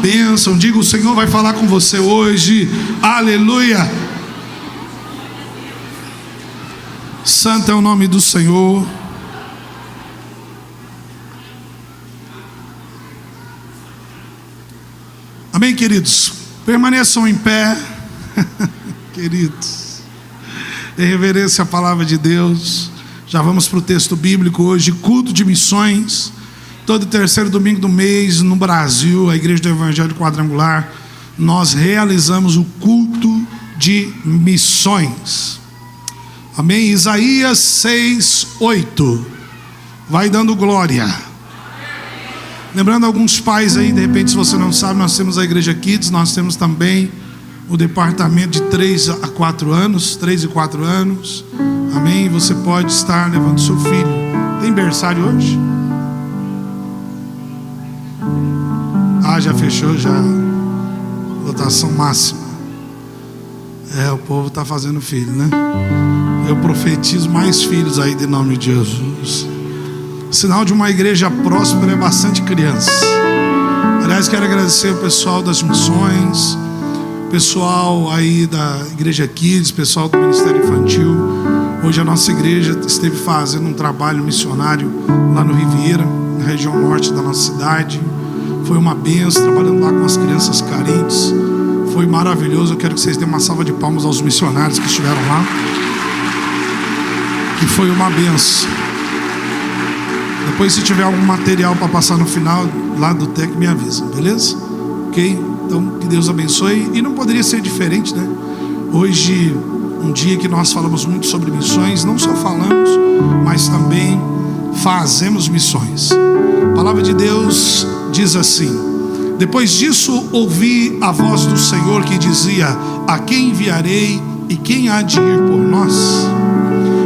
bênção. Diga: o Senhor vai falar com você hoje. Aleluia. Santo é o nome do Senhor. Amém, queridos? Permaneçam em pé. Queridos, em reverência à palavra de Deus. Já vamos para o texto bíblico hoje. Culto de missões. Todo terceiro domingo do mês no Brasil, a Igreja do Evangelho Quadrangular, nós realizamos o culto de missões. Amém? Isaías 6:8. Vai dando glória. Lembrando alguns pais aí, de repente, se você não sabe, nós temos a Igreja Kids, nós temos também o departamento de 3 a 4 anos, 3 e 4 anos. Amém? Você pode estar levando seu filho. Tem berçário hoje? Já fechou, já. Lotação máxima. O povo está fazendo filho, né? Eu profetizo mais filhos aí, de nome de Jesus. Sinal de uma igreja próspera é bastante criança. Aliás, quero agradecer o pessoal das missões, pessoal aí da Igreja Kids, pessoal do Ministério Infantil. Hoje a nossa igreja esteve fazendo um trabalho missionário lá no Riviera, na região norte da nossa cidade. Foi uma bênção, trabalhando lá com as crianças carentes. Foi maravilhoso. Eu quero que vocês dêem uma salva de palmas aos missionários que estiveram lá. Que foi uma bênção. Depois, se tiver algum material para passar no final lá do TEC, me avisa, beleza? Ok? Então, que Deus abençoe. E não poderia ser diferente, né? Hoje, um dia que nós falamos muito sobre missões. Não só falamos, mas também fazemos missões. A palavra de Deus diz assim: depois disso ouvi a voz do Senhor que dizia: a quem enviarei e quem há de ir por nós?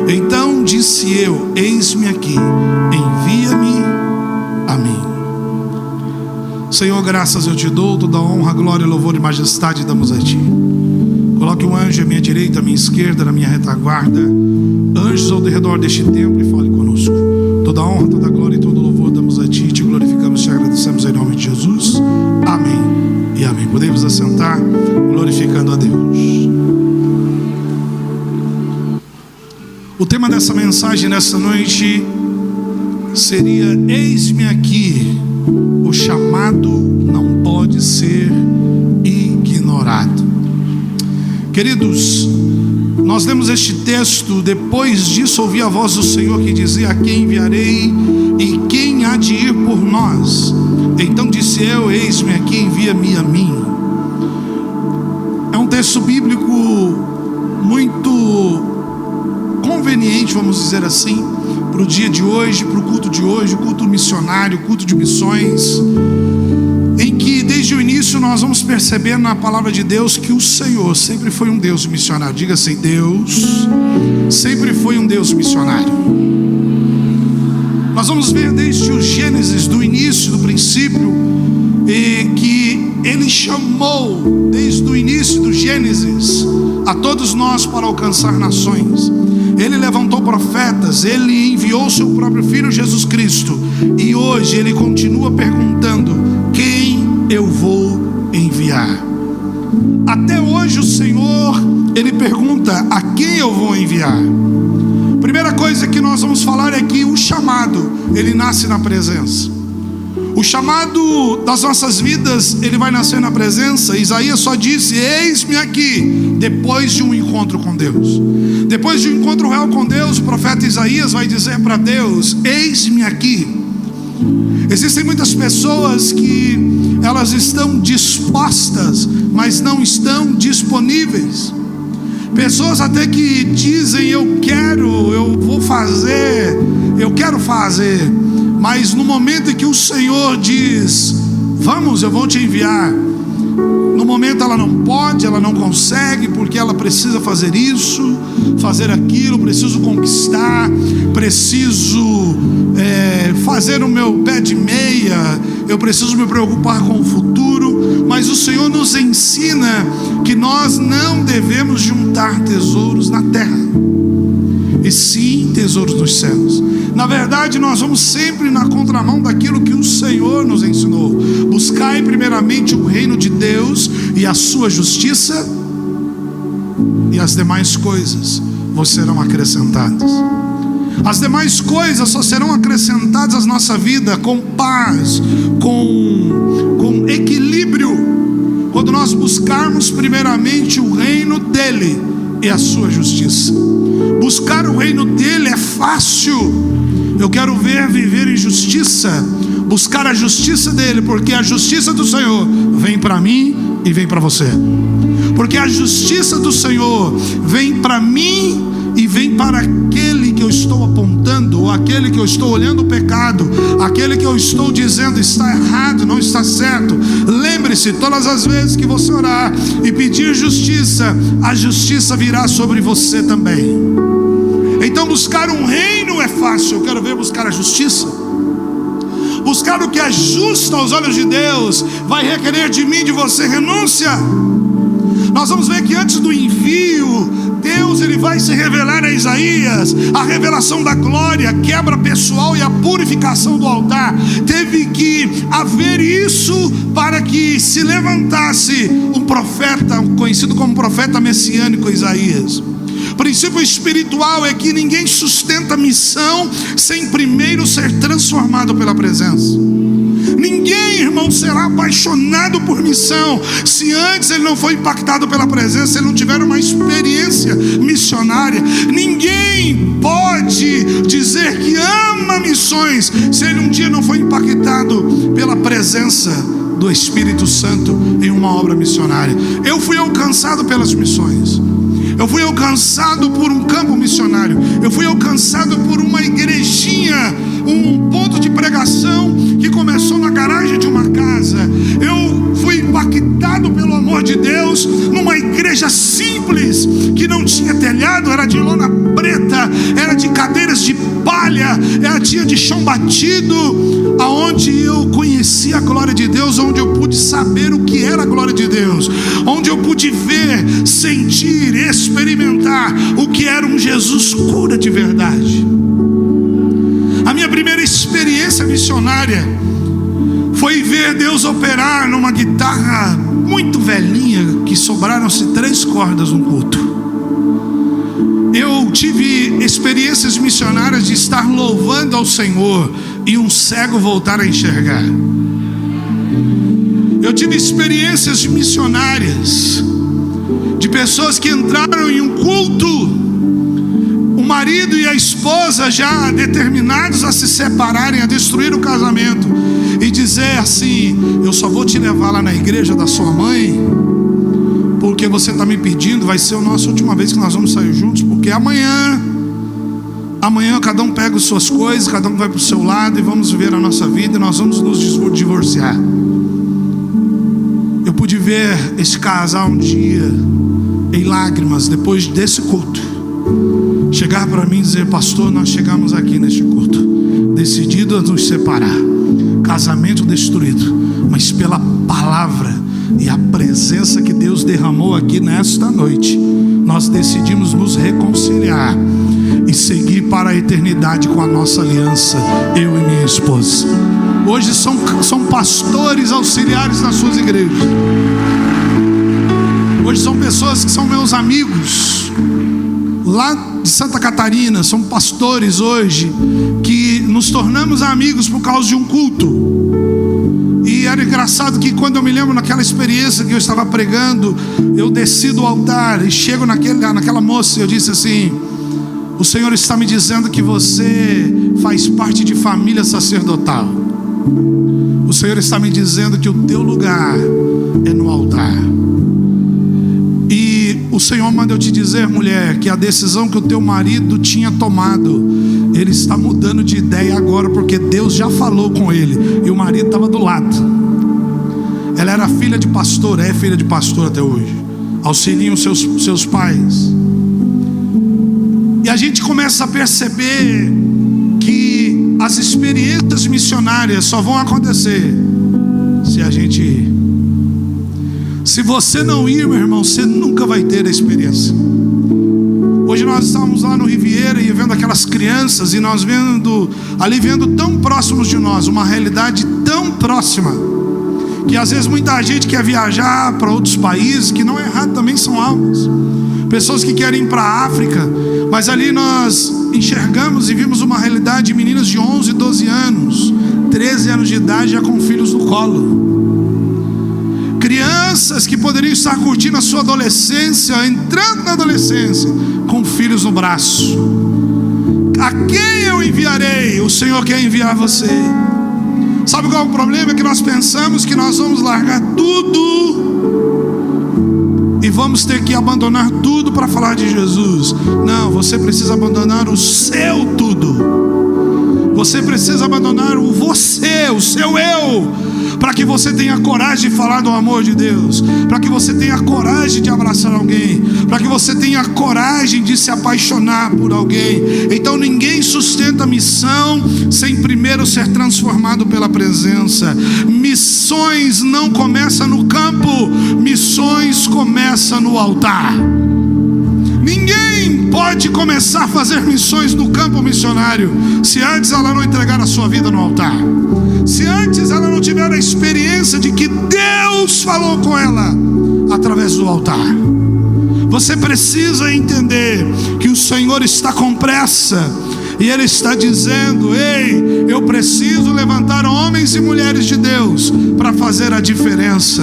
Então disse eu: eis-me aqui, envia-me a mim. Senhor, graças eu te dou, toda honra, glória, louvor e majestade damos a ti. Coloque um anjo à minha direita, à minha esquerda, na minha retaguarda, anjos ao redor deste templo, e fale conosco. Toda honra, toda glória e todo louvor damos a ti, te glorificamos, te agradecemos em nome de Jesus. Amém e amém. Podemos assentar, glorificando a Deus. O tema dessa mensagem nessa noite seria: eis-me aqui. O chamado não pode ser ignorado. Queridos, nós lemos este texto. Depois disso ouvi a voz do Senhor que dizia: a quem enviarei e quem há de ir por nós? Então disse eu: eis-me aqui, envia-me a mim. É um texto bíblico muito conveniente, vamos dizer assim, para o dia de hoje, para o culto de hoje, o culto missionário, o culto de missões, em que desde o início nós vamos perceber na palavra de Deus que o Senhor sempre foi um Deus missionário. Diga assim: Deus sempre foi um Deus missionário. Nós vamos ver desde o Gênesis, do início, do princípio, que Ele chamou desde o início do Gênesis a todos nós para alcançar nações. Ele levantou profetas, Ele enviou seu próprio Filho Jesus Cristo, e hoje Ele continua perguntando: quem eu vou enviar? Até hoje o Senhor, Ele pergunta: a quem eu vou enviar? Primeira coisa que nós vamos falar é que o chamado, ele nasce na presença. O chamado das nossas vidas, ele vai nascer na presença. Isaías só disse: eis-me aqui, depois de um encontro com Deus. Depois de um encontro real com Deus, o profeta Isaías vai dizer para Deus: eis-me aqui. Existem muitas pessoas que elas estão dispostas, mas não estão disponíveis. Pessoas até que dizem: eu quero fazer, mas no momento em que o Senhor diz: vamos, eu vou te enviar, no momento ela não pode, ela não consegue, porque ela precisa fazer isso, fazer aquilo, preciso conquistar, preciso fazer o meu pé de meia, eu preciso me preocupar com o futuro. Mas o Senhor nos ensina que nós não devemos juntar tesouros na terra. e sim tesouros nos céus. Na verdade, nós vamos sempre na contramão daquilo que o Senhor nos ensinou. Buscai primeiramente o reino de Deus e a sua justiça, e as demais coisas vos serão acrescentadas. As demais coisas só serão acrescentadas à nossa vida com paz, com equilíbrio, quando nós buscarmos primeiramente o reino dele e a sua justiça. Buscar o reino dele é fácil. Eu quero viver em justiça, buscar a justiça dele, porque a justiça do Senhor vem para mim e vem para você. Porque a justiça do Senhor vem para mim e vem para aquele que eu estou apontando, ou aquele que eu estou olhando o pecado, aquele que eu estou dizendo está errado, não está certo. Lembre-se, todas as vezes que você orar e pedir justiça, a justiça virá sobre você também. Então buscar um reino é fácil. Eu quero ver buscar a justiça. Buscar o que é justo aos olhos de Deus vai requerer de mim e de você renúncia. Nós vamos ver que antes do envio, Deus ele vai se revelar a Isaías. A revelação da glória, a quebra pessoal e a purificação do altar. Teve que haver isso para que se levantasse um profeta, conhecido como profeta messiânico Isaías. O princípio espiritual é que ninguém sustenta missão sem primeiro ser transformado pela presença. Ninguém, irmão, será apaixonado por missão se antes ele não foi impactado pela presença, se ele não tiver uma experiência missionária. Ninguém pode dizer que ama missões se ele um dia não foi impactado pela presença do Espírito Santo em uma obra missionária. Eu fui alcançado pelas missões. Eu fui alcançado por um campo missionário. Eu fui alcançado por uma igrejinha, um ponto de pregação que começou na garagem de uma casa. Eu fui impactado pelo amor de Deus numa igreja simples, que não tinha telhado, era de lona preta, era de cadeiras de palha, tinha de chão batido, aonde eu conheci a glória de Deus, onde eu pude saber o que era a glória de Deus, onde eu pude ver, sentir, experimentar o que era um Jesus cura de verdade. A minha primeira experiência missionária foi ver Deus operar numa guitarra muito velhinha, que sobraram-se 3 cordas no culto. Eu tive experiências missionárias de estar louvando ao Senhor e um cego voltar a enxergar. Eu tive experiências missionárias de pessoas que entraram em um culto, o marido e a esposa já determinados a se separarem, a destruir o casamento, e dizer assim: eu só vou te levar lá na igreja da sua mãe, porque você está me pedindo, vai ser a nossa última vez que nós vamos sair juntos, porque amanhã cada um pega as suas coisas, cada um vai para o seu lado e vamos viver a nossa vida, e nós vamos nos divorciar. Eu pude ver esse casal um dia em lágrimas, depois desse culto, chegar para mim e dizer: pastor, nós chegamos aqui neste culto decididos a nos separar, casamento destruído, mas pela palavra e a presença que Deus derramou aqui nesta noite, nós decidimos nos reconciliar e seguir para a eternidade com a nossa aliança, eu e minha esposa. Hoje são pastores auxiliares nas suas igrejas. Hoje são pessoas que são meus amigos lá de Santa Catarina, são pastores hoje, que nos tornamos amigos por causa de um culto. E era engraçado que quando eu me lembro naquela experiência que eu estava pregando, eu desci do altar e chego naquela moça e eu disse assim: o Senhor está me dizendo que você faz parte de família sacerdotal. O Senhor está me dizendo que o teu lugar é no altar. E o Senhor manda eu te dizer, mulher, que a decisão que o teu marido tinha tomado, ele está mudando de ideia agora, porque Deus já falou com ele. E o marido estava do lado. Ela era filha de pastor, é filha de pastor até hoje. Auxiliam seus pais. E a gente começa a perceber que as experiências missionárias só vão acontecer se a gente ir. Se você não ir, meu irmão, você nunca vai ter a experiência. Hoje nós estávamos lá no Riviera e vendo aquelas crianças, e nós vendo tão próximos de nós, uma realidade tão próxima, que às vezes muita gente quer viajar para outros países, que não é errado, também são almas. Pessoas que querem ir para a África, mas ali nós enxergamos e vimos uma realidade de meninas de 11, 12 anos, 13 anos de idade, já com filhos no colo. Crianças que poderiam estar curtindo a sua adolescência, entrando na adolescência, com filhos no braço. A quem eu enviarei? O Senhor quer enviar você. Sabe qual é o problema? É que nós pensamos que nós vamos largar tudo e vamos ter que abandonar tudo para falar de Jesus. Não, você precisa abandonar o seu tudo. Você precisa abandonar o você, o seu eu, para que você tenha coragem de falar do amor de Deus, para que você tenha coragem de abraçar alguém, para que você tenha coragem de se apaixonar por alguém. Então ninguém sustenta a missão sem primeiro ser transformado pela presença. Missões não começam no campo, missões começam no altar. Ninguém pode começar a fazer missões no campo missionário se antes ela não entregar a sua vida no altar, se antes ela não tiver a experiência de que Deus falou com ela através do altar. Você precisa entender que o Senhor está com pressa e Ele está dizendo: ei, eu preciso levantar homens e mulheres de Deus para fazer a diferença.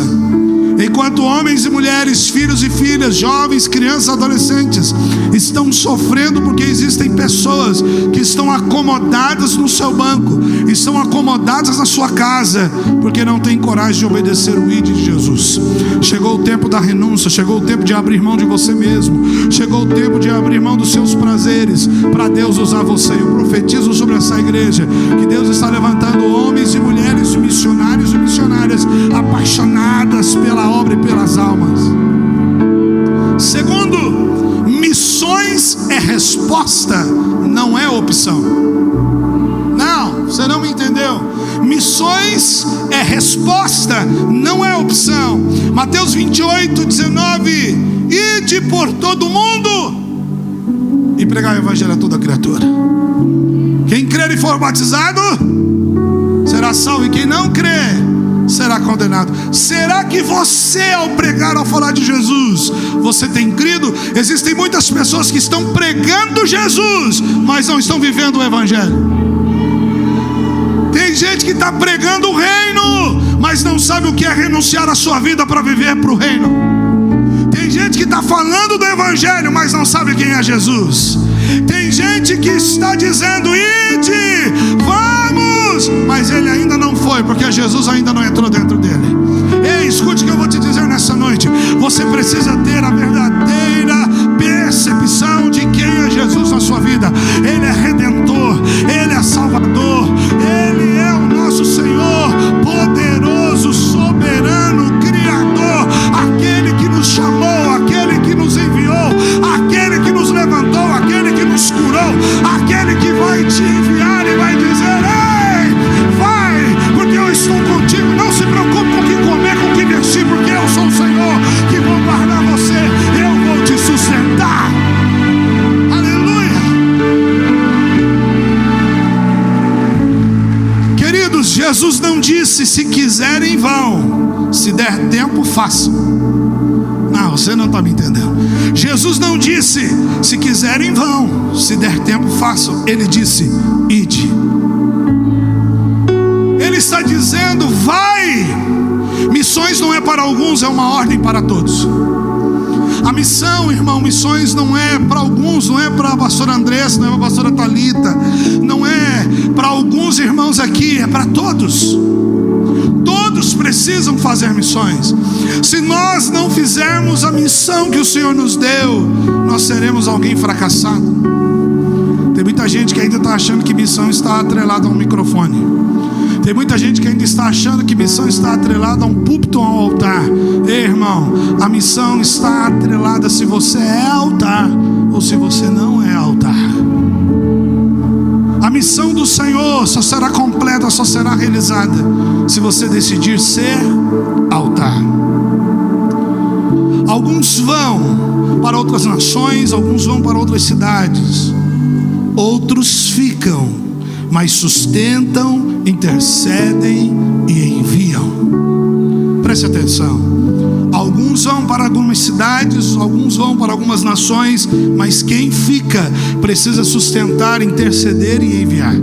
Enquanto homens e mulheres, filhos e filhas, jovens, crianças, adolescentes estão sofrendo porque existem pessoas que estão acomodadas no seu banco, estão acomodadas na sua casa, porque não têm coragem de obedecer o ID de Jesus. Chegou o tempo da renúncia, chegou o tempo de abrir mão de você mesmo, chegou o tempo de abrir mão dos seus prazeres para Deus usar você. Eu profetizo sobre essa igreja que Deus está levantando homens e mulheres, missionários e missionárias apaixonadas pela obra e pelas almas. Segundo, missões é resposta, não é opção. Não, você não me entendeu. Missões é resposta, não é opção. Mateus 28, 19: ide por todo o mundo e pregar o evangelho a toda criatura. Quem crer e for batizado será salvo, e quem não crer será condenado. Será que você, ao pregar, ao falar de Jesus, você tem crido? Existem muitas pessoas que estão pregando Jesus, mas não estão vivendo o evangelho. Tem gente que está pregando o reino, mas não sabe o que é renunciar a sua vida para viver para o reino. Tem gente que está falando do evangelho, mas não sabe quem é Jesus. Tem gente que está dizendo: ide, vamos, mas ele ainda não foi, porque Jesus ainda não entrou dentro dele. Ei, escute o que eu vou te dizer nessa noite. Você precisa ter a verdadeira percepção de quem é Jesus na sua vida. Ele é Redentor, Ele é Salvador, Ele é o nosso Senhor, poderoso, soberano, Criador, aquele que nos chamou, aquele que nos enviou, aquele que nos levantou, aquele que nos curou, aquele que vai te enviar e vai dizer: ei, vai, porque eu estou contigo. Não se preocupe com o que comer, com o que vestir, porque eu sou o Senhor que vou guardar você, eu vou te sustentar. Aleluia. Queridos, Jesus não disse: se quiserem vão, se der tempo façam. Não, você não está me entendendo. Jesus não disse: se quiserem vão, se der tempo façam. Ele disse: ide. Ele está dizendo: vai. Missões não é para alguns, é uma ordem para todos. A missão, irmão, missões não é para alguns, não é para a pastora Andressa, não é para a pastora Thalita, não é para alguns irmãos aqui, é para todos. Todos precisam fazer missões. Se nós não fizermos a missão que o Senhor nos deu, nós seremos alguém fracassado. Tem muita gente que ainda está achando que missão está atrelada a um microfone. Tem muita gente que ainda está achando que missão está atrelada a um púlpito ou a um altar. Ei, irmão, a missão está atrelada se você é altar ou se você não é altar. A missão do Senhor só será completa, só será realizada se você decidir ser altar. Alguns vão para outras nações, alguns vão para outras cidades, outros ficam, mas sustentam, intercedem e enviam. Preste atenção. Alguns vão para algumas cidades, alguns vão para algumas nações, mas quem fica precisa sustentar, interceder e enviar.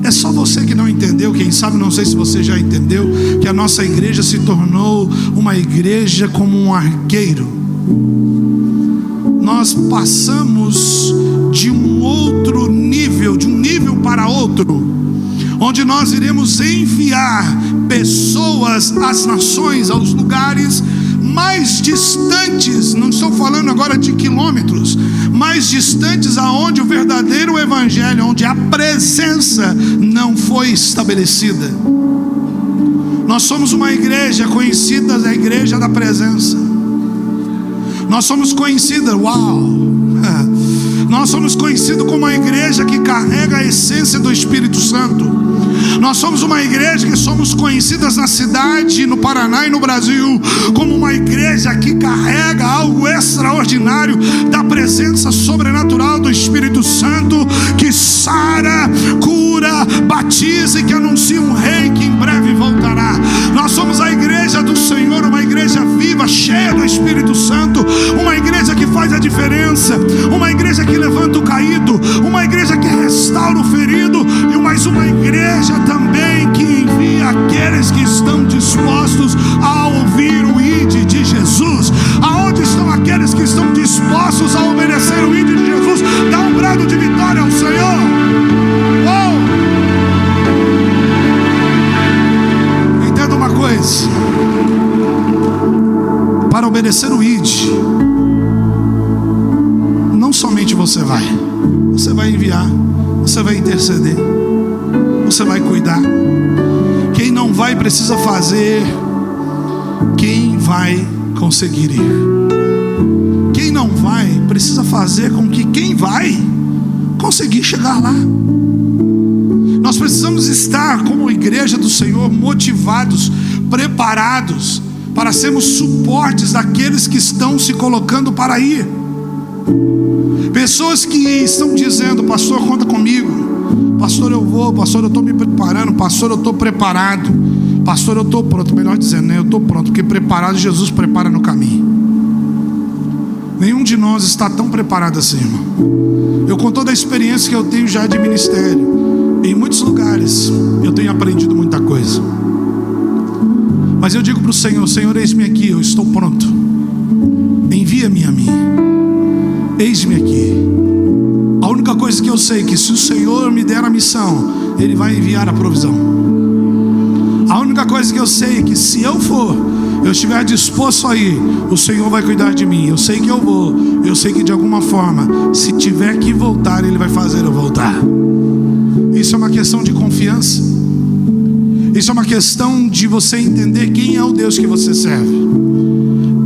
É só você que não entendeu, quem sabe, não sei se você já entendeu, que a nossa igreja se tornou uma igreja como um arqueiro. Nós passamos de um outro nível, de um nível para outro, onde nós iremos enviar pessoas às nações, aos lugares mais distantes. Não estou falando agora de quilômetros, mais distantes, aonde o verdadeiro evangelho, onde a presença não foi estabelecida. Nós somos uma igreja conhecida, a igreja da presença. Nós somos conhecidos, nós somos conhecidos como uma igreja que carrega a essência do Espírito Santo. Nós somos uma igreja que somos conhecidas na cidade, no Paraná e no Brasil, como uma igreja que carrega algo extraordinário da presença sobrenatural do Espírito Santo, que sara, cura, batiza e que anuncia um rei que em breve voltará. Nós somos a igreja do Senhor, uma igreja viva, cheia do Espírito Santo, uma igreja que faz a diferença, uma igreja que levanta o caído, uma igreja que restaura o ferido, e mais uma igreja também que envia aqueles que estão dispostos a ouvir o ide de Jesus. Aonde estão aqueles que estão dispostos a obedecer o ide de Jesus? Dá um brado de vitória ao Senhor. Entenda uma coisa: para obedecer o ide, não somente você vai enviar, você vai interceder, você vai cuidar. Quem não vai precisa fazer. Quem vai conseguir ir? Quem não vai precisa fazer com que quem vai conseguir chegar lá. Nós precisamos estar como igreja do Senhor motivados, preparados para sermos suportes daqueles que estão se colocando para ir. Pessoas que estão dizendo: pastor, conta comigo. Pastor, eu vou. Pastor, eu estou me preparando. Pastor, eu estou preparado. Pastor, eu estou pronto. Melhor dizendo, né? Eu estou pronto, porque preparado Jesus prepara no caminho. Nenhum de nós está tão preparado assim, irmão. Eu, com toda a experiência que eu tenho já de ministério, em muitos lugares eu tenho aprendido muita coisa. Mas eu digo para o Senhor: Senhor, eis-me aqui, eu estou pronto. Envia-me a mim. Eis-me aqui. A única coisa que eu sei é que se o Senhor me der a missão, Ele vai enviar a provisão. A única coisa que eu sei é que se eu for, eu estiver disposto a ir, o Senhor vai cuidar de mim. Eu sei que eu vou. Eu sei que de alguma forma, se tiver que voltar, Ele vai fazer eu voltar. Isso é uma questão de confiança. Isso é uma questão de você entender quem é o Deus que você serve.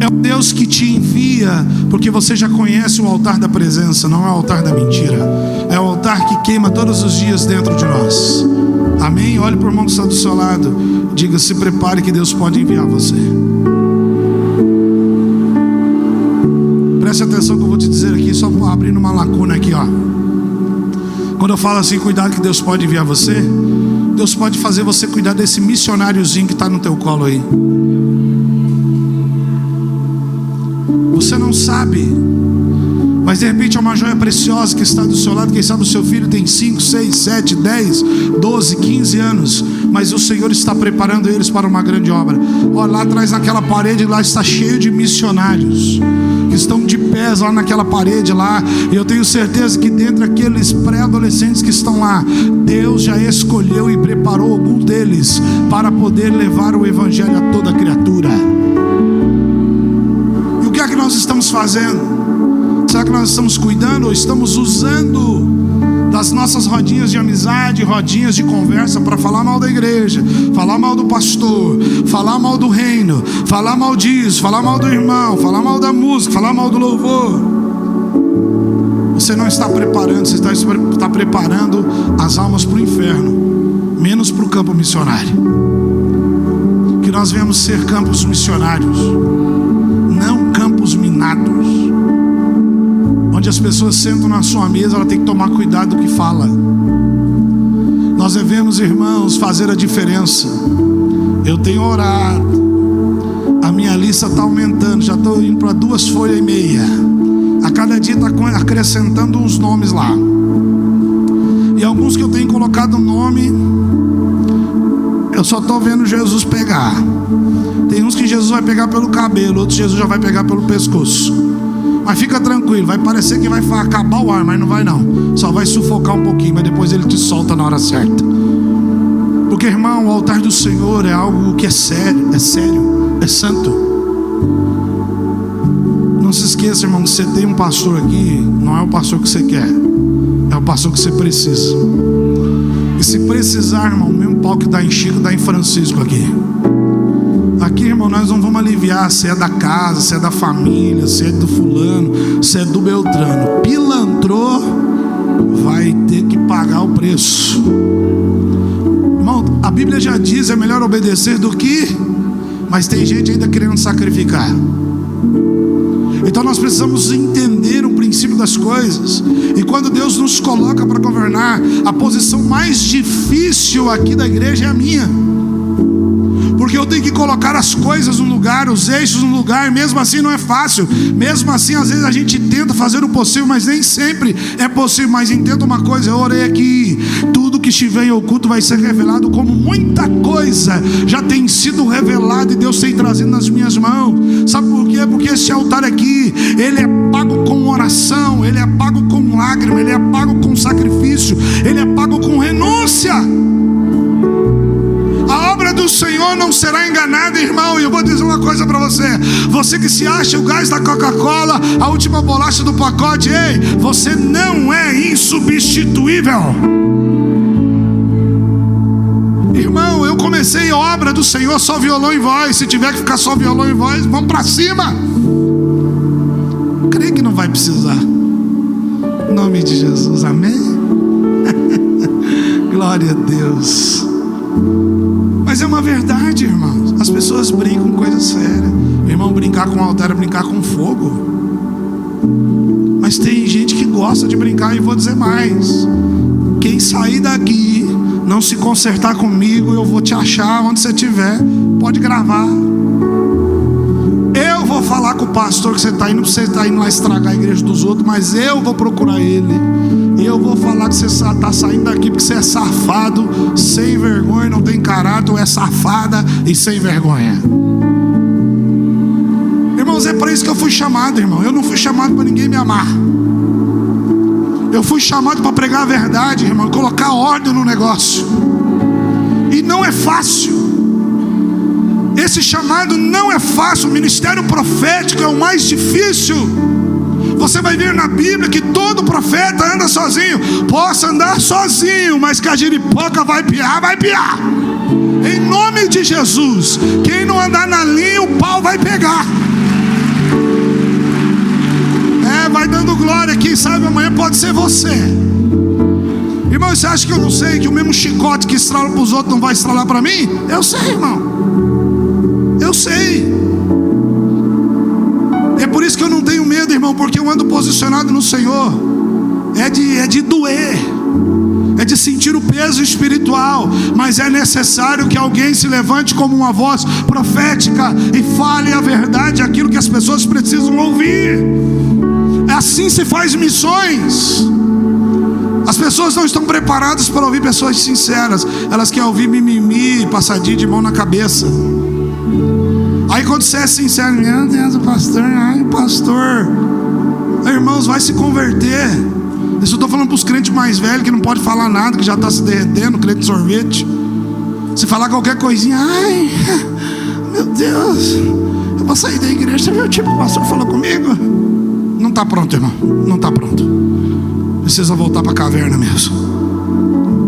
É o Deus que te envia, porque você já conhece o altar da presença. Não é o altar da mentira. É o altar que queima todos os dias dentro de nós. Amém? Olhe para o irmão que está do seu lado. Diga: se prepare que Deus pode enviar você. Preste atenção que eu vou te dizer aqui, só abrindo uma lacuna aqui, ó. Quando eu falo assim, cuidado que Deus pode enviar você, Deus pode fazer você cuidar desse missionáriozinho que está no teu colo aí. Você não sabe, mas de repente é uma joia preciosa que está do seu lado. Quem sabe o seu filho tem 5, 6, 7, 10, 12, 15 anos, mas o Senhor está preparando eles para uma grande obra. Olha lá atrás naquela parede, lá está cheio de missionários que estão de pés lá naquela parede lá. E eu tenho certeza que dentre aqueles pré-adolescentes que estão lá, Deus já escolheu e preparou algum deles para poder levar o evangelho a toda criatura. E o que é que nós estamos fazendo? Será que nós estamos cuidando ou estamos usando das nossas rodinhas de amizade, rodinhas de conversa para falar mal da igreja, falar mal do pastor, falar mal do reino, falar mal disso, falar mal do irmão, falar mal da música, falar mal do louvor? Você não está preparando, você está preparando as almas para o inferno, menos para o campo missionário. Que nós venhamos ser campos missionários. ensinados, onde as pessoas sentam na sua mesa, ela tem que tomar cuidado do que fala. Nós devemos, irmãos, fazer a diferença. Eu tenho orado, a minha lista está aumentando, já estou indo para 2,5 folhas. A cada dia está acrescentando uns nomes lá. E alguns que eu tenho colocado o nome, eu só estou vendo Jesus pegar. Tem uns que Jesus vai pegar pelo cabelo, outros Jesus já vai pegar pelo pescoço. Mas fica tranquilo, vai parecer que vai acabar o ar, mas não vai não. Só vai sufocar um pouquinho, mas depois ele te solta na hora certa. Porque, irmão, o altar do Senhor é algo que é sério, é santo. Não se esqueça, irmão, que você tem um pastor aqui, não é o pastor que você quer, é o pastor que você precisa. E se precisar, irmão, o mesmo pau que dá em Chico, dá em Francisco aqui. Aqui, irmão, nós não vamos aliviar se é da casa, se é da família, se é do fulano, se é do Beltrano. Pilantrou, vai ter que pagar o preço. Irmão, a Bíblia já diz, é melhor obedecer do que... Mas tem gente ainda querendo sacrificar. Então nós precisamos entender o princípio das coisas. E quando Deus nos coloca para governar, a posição mais difícil aqui da igreja é a minha. Porque eu tenho que colocar as coisas no lugar, os eixos no lugar. Mesmo assim não é fácil. Mesmo assim às vezes a gente tenta fazer o possível, mas nem sempre é possível. Mas entenda uma coisa, eu orei aqui, tudo que estiver em oculto vai ser revelado, como muita coisa já tem sido revelada e Deus tem trazido nas minhas mãos. Sabe por quê? Porque esse altar aqui, ele é pago com oração, ele é pago com lágrima, ele é pago com sacrifício, ele é pago com renúncia. A obra do Senhor não será enganada, irmão. E eu vou dizer uma coisa para você: você que se acha o gás da Coca-Cola, a última bolacha do pacote, ei, você não é insubstituível. Irmão, eu comecei a obra do Senhor só violão e voz. Se tiver que ficar só violão e voz, vamos para cima. Creio que não vai precisar. Em nome de Jesus, amém? Glória a Deus. Mas é uma verdade, irmãos. As pessoas brincam com coisa séria. Irmão, brincar com o altar é brincar com fogo. Mas tem gente que gosta de brincar. E vou dizer mais: quem sair daqui, não se consertar comigo, eu vou te achar onde você estiver. Pode gravar. Eu vou falar com o pastor que você está indo. Você está indo lá estragar a igreja dos outros, mas eu vou procurar ele. E eu vou falar que você está saindo daqui porque você é safado, sem vergonha, não tem caráter, é safada e sem vergonha. Irmãos, é para isso que eu fui chamado, irmão. Eu não fui chamado para ninguém me amar. Eu fui chamado para pregar a verdade, irmão, colocar ordem no negócio. E não é fácil. Esse chamado não é fácil. O ministério profético é o mais difícil. Você vai ver na Bíblia que todo profeta anda sozinho. Possa andar sozinho, mas que a giripoca vai piar, vai piar. Em nome de Jesus. Quem não andar na linha, o pau vai pegar. Vai dando glória. Quem sabe amanhã pode ser você. Irmão, você acha que eu não sei que o mesmo chicote que estrala para os outros não vai estralar para mim? Eu sei, irmão. Eu sei. É por isso que eu não tenho medo, irmão, porque eu ando posicionado no Senhor. É de doer, é de sentir o peso espiritual. Mas é necessário que alguém se levante como uma voz profética e fale a verdade, aquilo que as pessoas precisam ouvir. Assim se faz missões. As pessoas não estão preparadas para ouvir pessoas sinceras. Elas querem ouvir mimimi, passadinho de mão na cabeça. Aí quando você é sincero, meu Deus, o pastor, ai pastor. Aí, irmãos, vai se converter. Isso eu estou falando para os crentes mais velhos que não pode falar nada, que já está se derretendo, crente de sorvete. Se falar qualquer coisinha, ai, meu Deus, eu vou sair da igreja. Você viu o tipo que o pastor falou comigo? Não está pronto, irmão. Não está pronto. Precisa voltar para a caverna mesmo.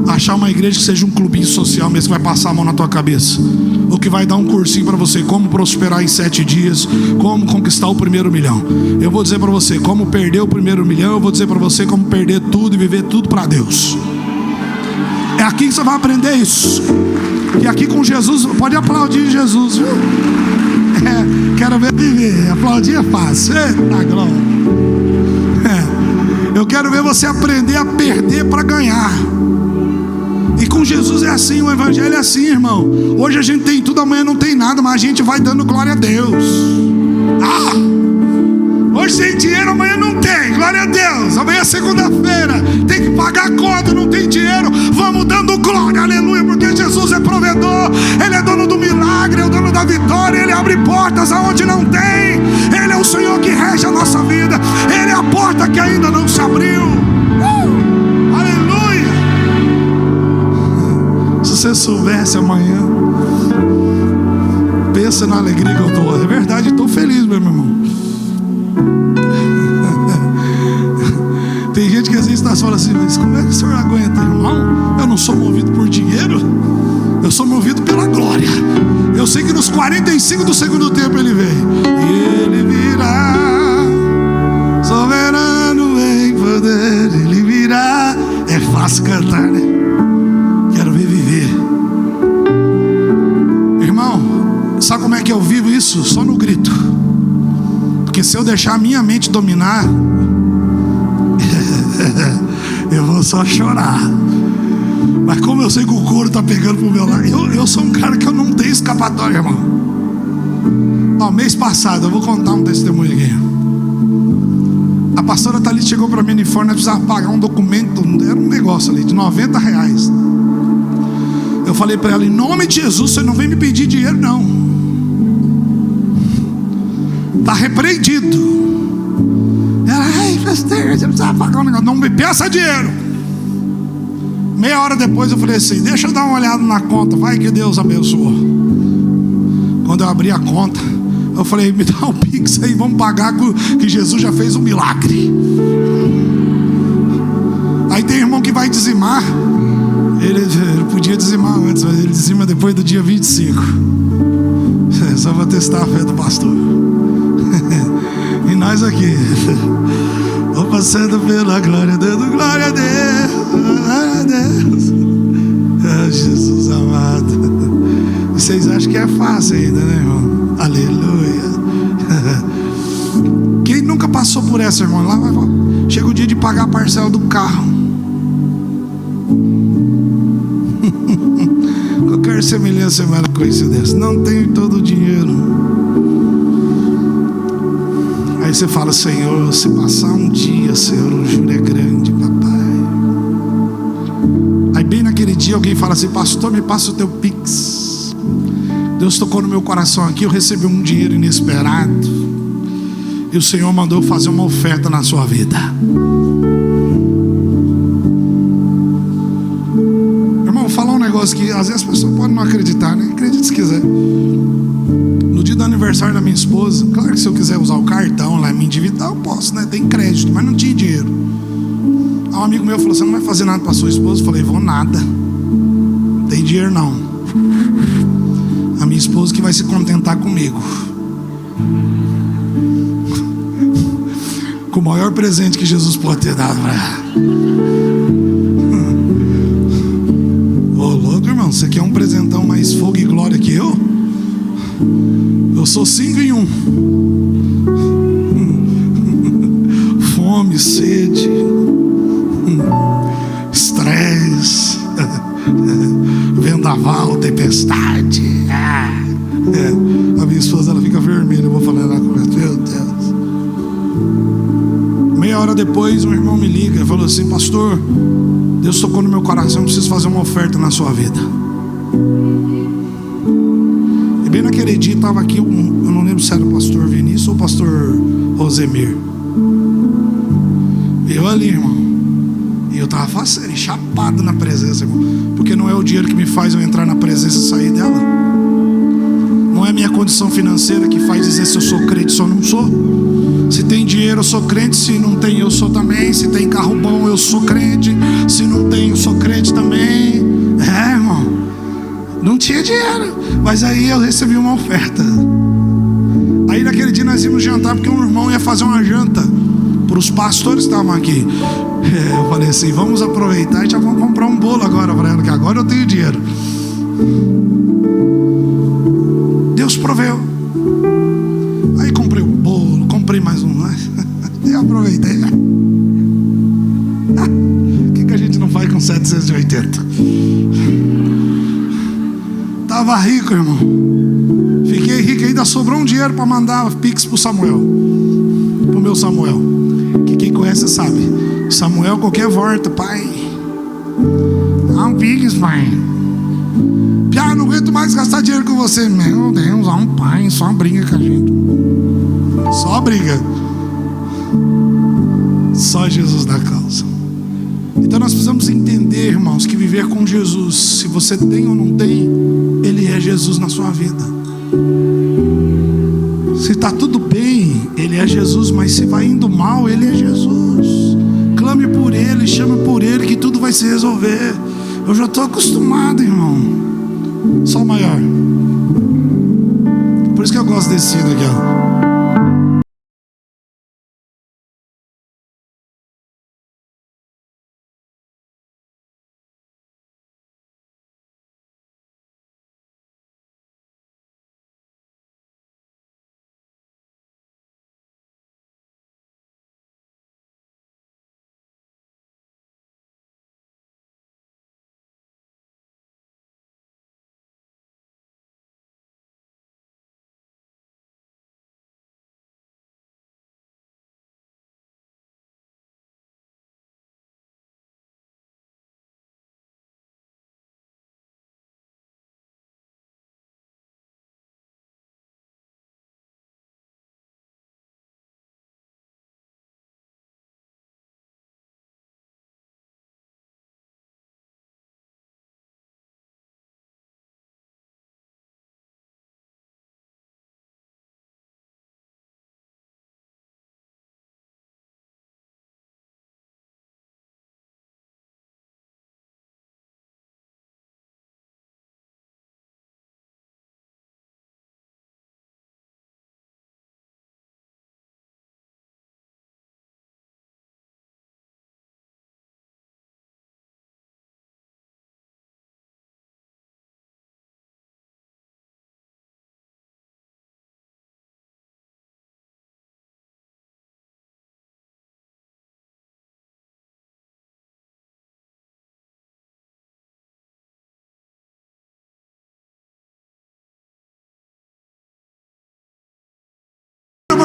Achar uma igreja que seja um clubinho social mesmo, que vai passar a mão na tua cabeça, ou que vai dar um cursinho para você, como prosperar em 7 dias, como conquistar o primeiro milhão. Eu vou dizer para você como perder o primeiro milhão. Eu vou dizer para você como perder tudo e viver tudo para Deus. É aqui que você vai aprender isso. E aqui com Jesus, pode aplaudir Jesus, viu? Quero ver viver. Aplaudir é fácil. Eita glória. Eu quero ver você aprender a perder para ganhar. E com Jesus é assim, o evangelho é assim, irmão. Hoje a gente tem tudo, amanhã não tem nada, mas a gente vai dando glória a Deus. Hoje tem dinheiro, amanhã não tem, glória a Deus. Amanhã é segunda-feira, tem que pagar a conta, não tem dinheiro, vamos dando glória, aleluia. Porque Jesus é provedor, Ele é dono do milagre, é o dono da vitória. Ele abre portas aonde não tem. Ele é o Senhor que rege a nossa vida. Ele é a porta que ainda não se abriu. Aleluia. Se você soubesse amanhã, pensa na alegria que eu estou. É verdade, estou feliz, meu irmão. Tem gente que às vezes está falando assim, mas como é que o senhor aguenta, irmão? Eu não sou movido por dinheiro, eu sou movido pela glória. Eu sei que nos 45 do segundo tempo Ele vem. E Ele virá, soberano em poder. Ele virá. É fácil cantar, né? Quero ver viver. Irmão, sabe como é que eu vivo isso? Só no grito. Porque se eu deixar a minha mente dominar, eu vou só chorar. Mas como eu sei que o couro está pegando pro meu lado, eu sou um cara que eu não tenho escapatória, irmão. Mês passado, eu vou contar um testemunho aqui. A pastora Thalita chegou para mim no informe, nós precisávamos pagar um documento, era um negócio ali de R$90. Eu falei para ela, em nome de Jesus, você não vem me pedir dinheiro não. Está repreendido. Ela, ai pastor, você precisa pagar um negócio, não me peça dinheiro. Meia hora depois eu falei assim, deixa eu dar uma olhada na conta, vai que Deus abençoou. Quando eu abri a conta, eu falei, me dá um pix aí, vamos pagar que Jesus já fez um milagre. Aí tem irmão que vai dizimar. Ele podia dizimar antes, mas ele dizima depois do dia 25. Só vou testar a fé do pastor. E nós aqui, vou passando pela glória, dando glória a Deus, glória a Deus. Jesus amado. E vocês acham que é fácil ainda, né, irmão? Aleluia. Quem nunca passou por essa, irmão? Lá vai, chega o dia de pagar a parcela do carro. Qualquer semelhança é coincidência. Não tenho todo o dinheiro. Aí você fala, Senhor, se passar um dia, Senhor, o juro é grande, papai. Aí bem naquele dia alguém fala assim, pastor, me passa o teu pix. Deus tocou no meu coração aqui, eu recebi um dinheiro inesperado e o Senhor mandou fazer uma oferta na sua vida. Irmão, vou falar um negócio que às vezes as pessoas podem não acreditar, né? Acredite se quiser. No dia do aniversário da minha esposa, claro que se eu quiser usar o cartão lá e me endividar, eu posso, né? Tem crédito, mas não tinha dinheiro. Aí um amigo meu falou, você não vai fazer nada para sua esposa? Eu falei, vou nada. Não tem dinheiro não. A minha esposa que vai se contentar comigo. Com o maior presente que Jesus pode ter dado para ela. Ô louco, irmão, você quer um presentão mais fogo e glória que eu? Eu sou 5 em 1. Fome, sede, estresse, vendaval, tempestade. A minha esposa, ela fica vermelha. Eu vou falar lá com ela, meu Deus. Meia hora depois um irmão me liga e falou assim, pastor, Deus tocou no meu coração, eu preciso fazer uma oferta na sua vida. E bem naquele dia estava aqui, eu não lembro se era o pastor Vinícius ou o pastor Rosemir. Eu ali, irmão, e eu estava fazendo, chapado na presença, irmão, porque não é o dinheiro que me faz eu entrar na presença e sair dela. Não é minha condição financeira que faz dizer se eu sou crente ou não sou. Se tem dinheiro eu sou crente, se não tem eu sou também. Se tem carro bom eu sou crente, se não tem eu sou crente também. Irmão, não tinha dinheiro, mas aí eu recebi uma oferta. Aí naquele dia nós íamos jantar, porque um irmão ia fazer uma janta para os pastores que estavam aqui. Eu falei assim, vamos aproveitar e já vamos comprar um bolo agora para ela, que agora eu tenho dinheiro. Deus proveu. 780. O que a gente não faz com 780? Tava rico, irmão. Fiquei rico, ainda sobrou um dinheiro para mandar Pix pro Samuel. Pro meu Samuel. Que quem conhece sabe. Samuel, qualquer volta, pai. Dá um Pix, pai. Piá, não aguento mais gastar dinheiro com você. Meu Deus, há um pai, só briga com a gente. Só briga. Só Jesus dá causa. Então nós precisamos entender, irmãos, que viver com Jesus, se você tem ou não tem, Ele é Jesus na sua vida. Se está tudo bem, Ele é Jesus. Mas se vai indo mal, Ele é Jesus. Clame por Ele, chame por Ele, que tudo vai se resolver. Eu já estou acostumado, irmão. Só o maior. Por isso que eu gosto desse hino aqui, ó.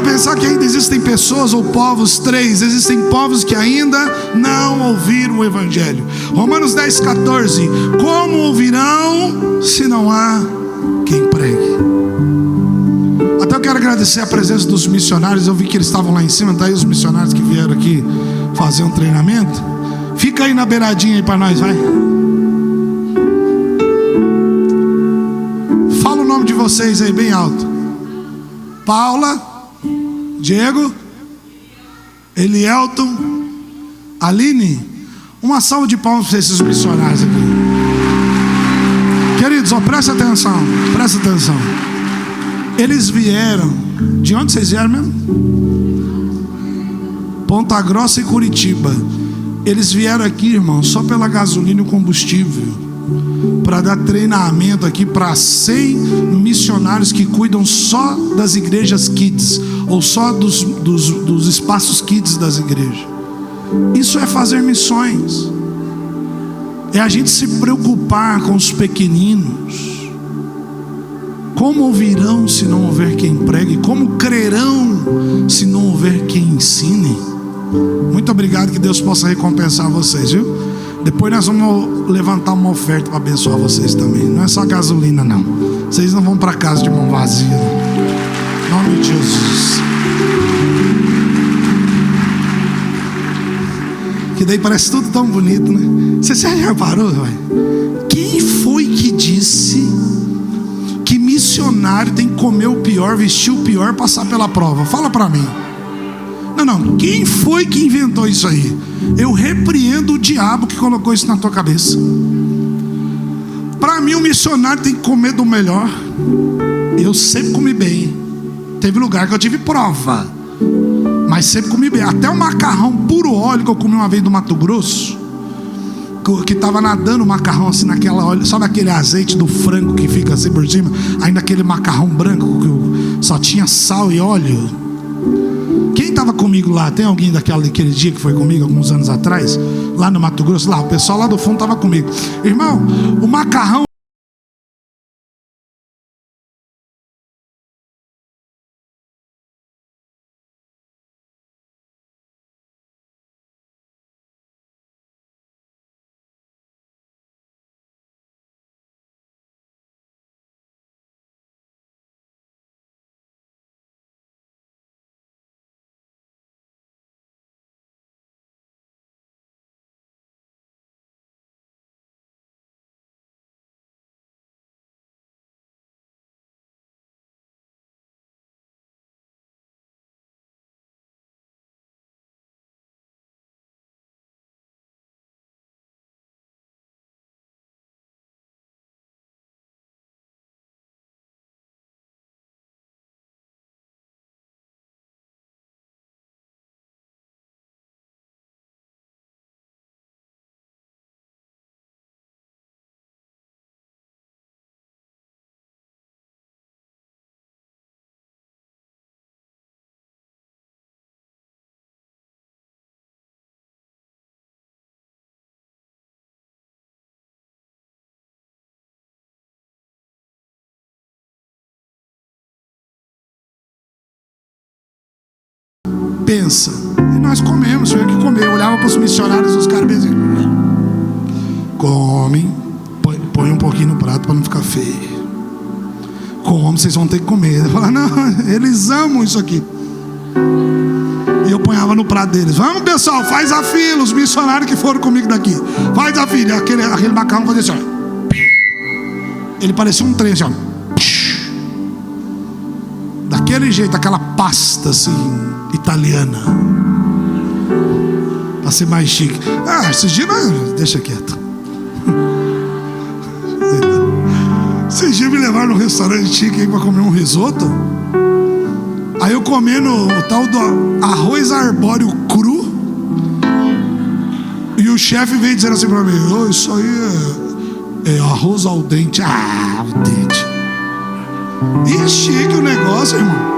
Pensar que ainda existem pessoas ou povos, existem povos que ainda não ouviram o Evangelho. Romanos 10,14. Como ouvirão se não há quem pregue? Até eu quero agradecer a presença dos missionários. Eu vi que eles estavam lá em cima. Tá aí os missionários que vieram aqui fazer um treinamento. Fica aí na beiradinha aí para nós, vai. Fala o nome de vocês aí bem alto. Paula, Diego, Elielton, Aline. Uma salva de palmas para esses missionários aqui. Queridos, ó, presta atenção. Presta atenção. Eles vieram. De onde vocês vieram mesmo? Ponta Grossa e Curitiba. Eles vieram aqui, irmão, só pela gasolina e o combustível, para dar treinamento aqui para 100 missionários que cuidam só das igrejas kids, ou só dos espaços kids das igrejas. Isso é fazer missões. É a gente se preocupar com os pequeninos. Como ouvirão se não houver quem pregue? Como crerão se não houver quem ensine? Muito obrigado, que Deus possa recompensar vocês, viu? Depois nós vamos levantar uma oferta para abençoar vocês também. Não é só gasolina, não. Vocês não vão para casa de mão vazia, não. Em nome de Jesus. Que daí parece tudo tão bonito, né? Você já reparou, velho? Quem foi que disse que missionário tem que comer o pior, vestir o pior, passar pela prova? Fala para mim. Não. Quem foi que inventou isso aí? Eu repreendo o diabo que colocou isso na tua cabeça. Para mim, o missionário tem que comer do melhor. Eu sempre comi bem. Teve lugar que eu tive prova, mas sempre comi bem. Até o macarrão puro óleo que eu comi uma vez do Mato Grosso, que estava nadando o macarrão assim naquela óleo. Sabe aquele azeite do frango que fica assim por cima? Ainda aquele macarrão branco que só tinha sal e óleo. Quem Quem estava comigo lá? Tem alguém daquele dia que foi comigo alguns anos atrás? Lá no Mato Grosso? Lá, o pessoal lá do fundo estava comigo. Irmão, o macarrão pensa. E nós comemos, tinha que comer. Eu olhava para os missionários, os caras diziam: comem, põe um pouquinho no prato para não ficar feio. Come, vocês vão ter que comer. Eu falava: não, eles amam isso aqui. E eu ponhava no prato deles: vamos, pessoal, faz a fila. Os missionários que foram comigo daqui, faz a fila. Aquele macarrão fazia assim, ó. Ele parecia um trem assim, ó. Daquele jeito, aquela pasta assim, italiana, para ser mais chique. Esses dias, deixa quieto. Esses dias me levaram num restaurante chique aí para comer um risoto. Aí eu comendo o tal do arroz arbóreo cru, e o chefe veio dizendo assim para mim: oh, isso aí é arroz al dente. Al dente. E é chique o negócio, irmão.